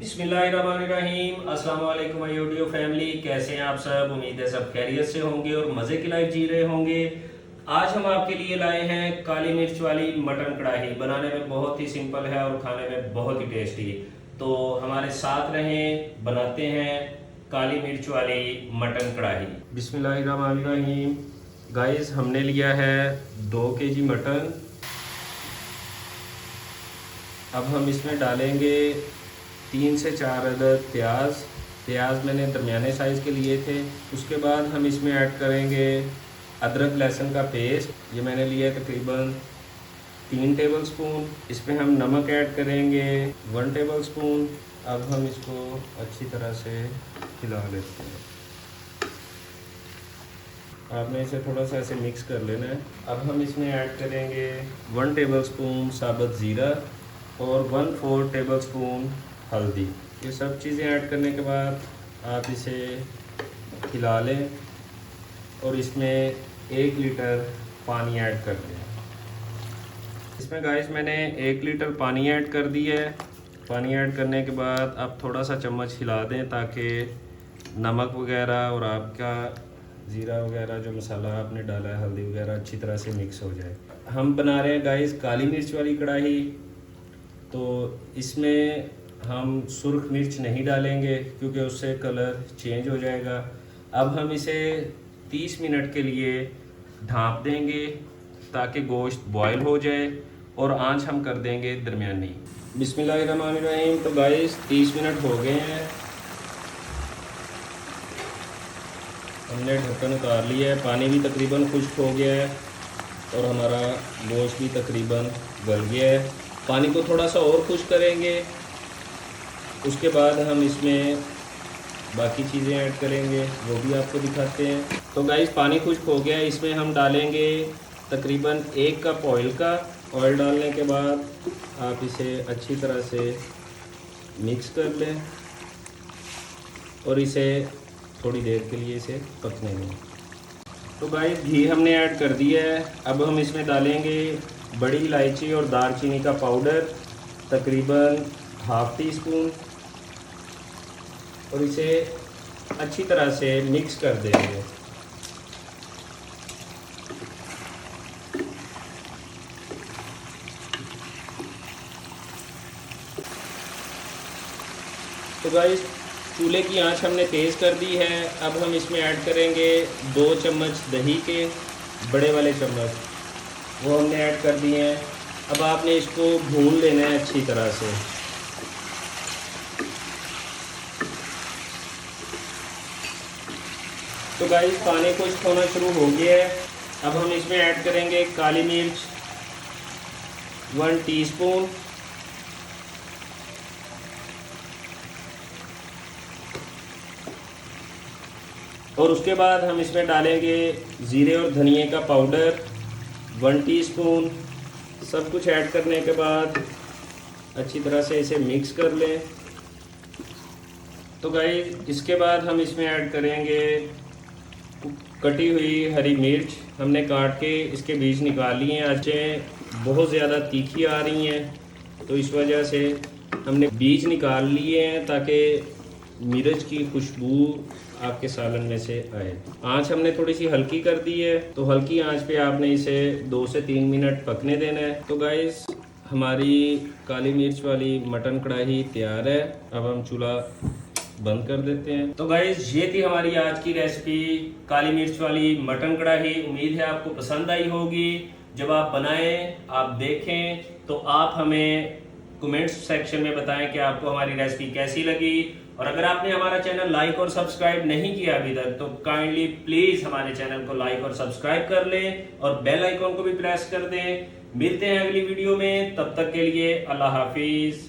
बिस्मिल्लाहिर्रहमानिर्रहीम। अस्सलाम वालेकुम यूट्यूब फैमिली, कैसे हैं आप सब। उम्मीद है सब खैरियत से होंगे और मज़े की लाइफ जी रहे होंगे। आज हम आपके लिए लाए हैं काली मिर्च वाली मटन कढ़ाई। बनाने में बहुत ही सिंपल है और खाने में बहुत ही टेस्टी। तो हमारे साथ रहें, बनाते हैं काली मिर्च वाली मटन कढ़ाई। बिस्मिल्लाहिर्रहमानिर्रहीम। गाइस, हमने लिया है 2 kg मटन। अब हम इसमें डालेंगे 3 से 4 अदद प्याज मैंने दरमियाने साइज़ के लिए थे। उसके बाद हम इसमें ऐड करेंगे अदरक लहसुन का पेस्ट। ये मैंने लिया है तकरीबन 3 टेबलस्पून। इसमें हम नमक ऐड करेंगे 1 टेबलस्पून। अब हम इसको अच्छी तरह से हिला लेते हैं। आपने इसे थोड़ा सा ऐसे मिक्स कर लेना है। अब हम इसमें ऐड करेंगे 1 टेबलस्पून साबुत ज़ीरा और 1/4 टेबलस्पून हल्दी। ये सब चीज़ें ऐड करने के बाद आप इसे हिला लें और इसमें 1 लीटर पानी ऐड कर दें। इसमें गाइस मैंने 1 लीटर पानी ऐड कर दिया है। पानी ऐड करने के बाद आप थोड़ा सा चम्मच हिला दें ताकि नमक वगैरह और आपका ज़ीरा वगैरह जो मसाला आपने डाला है, हल्दी वगैरह अच्छी तरह से मिक्स हो जाए। हम बना रहे हैं गाइस काली मिर्च वाली कढ़ाई, तो इसमें हम सुर्ख मिर्च नहीं डालेंगे क्योंकि उससे कलर चेंज हो जाएगा। अब हम इसे 30 मिनट के लिए ढाँप देंगे ताकि गोश्त बॉयल हो जाए और आंच हम कर देंगे दरमियानी। बिस्मिल्लाहिर्रहमानिर्रहीम। तो गाइस 30 मिनट हो गए हैं। हमने ढक्कन उतार लिया है। पानी भी तकरीबन खुश्क हो गया है और हमारा गोश्त भी तकरीबन गल गया है। पानी को थोड़ा सा और खुश्क करेंगे। उसके बाद हम इसमें बाकी चीज़ें ऐड करेंगे, वो भी आपको दिखाते हैं। तो गाइस पानी खुश्क हो गया है। इसमें हम डालेंगे तकरीबन 1 कप ऑयल का। ऑयल डालने के बाद आप इसे अच्छी तरह से मिक्स कर लें और इसे थोड़ी देर के लिए इसे पकने दें। तो गाइस घी हमने ऐड कर दिया है। अब हम इसमें डालेंगे बड़ी इलायची और दालचीनी का पाउडर तकरीबन ½ टीस्पून और इसे अच्छी तरह से मिक्स कर देंगे। तो गाइस चूल्हे की आंच हमने तेज़ कर दी है। अब हम इसमें ऐड करेंगे 2 चम्मच दही के, बड़े वाले चम्मच, वो हमने ऐड कर दिए हैं। अब आपने इसको भून लेना है अच्छी तरह से। तो गाइस पानी खुश्क होना शुरू हो गया है। अब हम इसमें ऐड करेंगे काली मिर्च 1 टीस्पून, और उसके बाद हम इसमें डालेंगे ज़ीरे और धनिए का पाउडर 1 टीस्पून। सब कुछ ऐड करने के बाद अच्छी तरह से इसे मिक्स कर लें। तो गाइस इसके बाद हम इसमें ऐड करेंगे कटी हुई हरी मिर्च। हमने काट के इसके बीज निकाल लिए हैं। आजकल बहुत ज़्यादा तीखी आ रही हैं तो इस वजह से हमने बीज निकाल लिए हैं ताकि मिर्च की खुशबू आपके सालन में से आए। आंच हमने थोड़ी सी हल्की कर दी है, तो हल्की आंच पे आपने इसे 2 से 3 मिनट पकने देना है। तो गाइस हमारी काली मिर्च वाली मटन कढ़ाई तैयार है। अब हम चूल्हा बंद कर देते हैं। तो गाइस ये थी हमारी आज की रेसिपी काली मिर्च वाली मटन कढ़ाई। उम्मीद है आपको पसंद आई होगी। जब आप बनाएं, आप देखें, तो आप हमें कमेंट्स सेक्शन में बताएं कि आपको हमारी रेसिपी कैसी लगी। और अगर आपने हमारा चैनल लाइक और सब्सक्राइब नहीं किया अभी तक, तो काइंडली प्लीज़ हमारे चैनल को लाइक और सब्सक्राइब कर लें और बेल आइकॉन को भी प्रेस कर दें। मिलते हैं अगली वीडियो में, तब तक के लिए अल्लाह हाफिज़।